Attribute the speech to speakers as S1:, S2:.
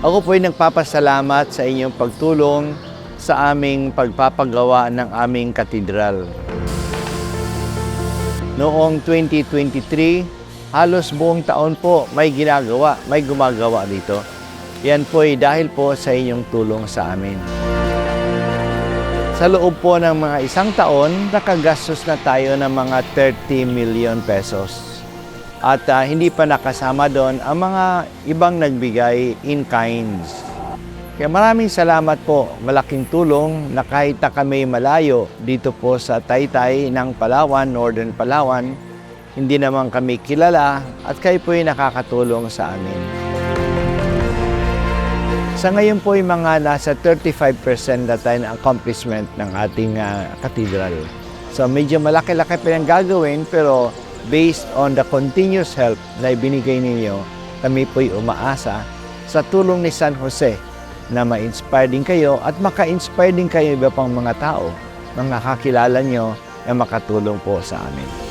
S1: Ako po ay nagpapasalamat sa inyong pagtulong sa aming pagpapagawa ng aming katedral. Noong 2023, halos buong taon po may gumagawa dito. Yan po ay dahil po sa inyong tulong sa amin. Sa loob po ng mga isang taon, nakagastos na tayo ng mga 30 million pesos. At hindi pa nakasama doon ang mga ibang nagbigay in kinds. Kaya maraming salamat po, malaking tulong na kahit na kami malayo dito po sa Taytay ng Palawan, Northern Palawan, hindi naman kami kilala at kayo po ay nakakatulong sa amin. Sa ngayon po ay mga nasa 35% na tayo ng accomplishment ng ating cathedral. So medyo malaki-laki pa yung gagawin, pero based on the continuous help na ibinigay ninyo, kami po'y umaasa sa tulong ni San Jose na ma-inspire din kayo at maka-inspire din kayo iba pang mga tao na nakakilala nyo na makatulong po sa amin.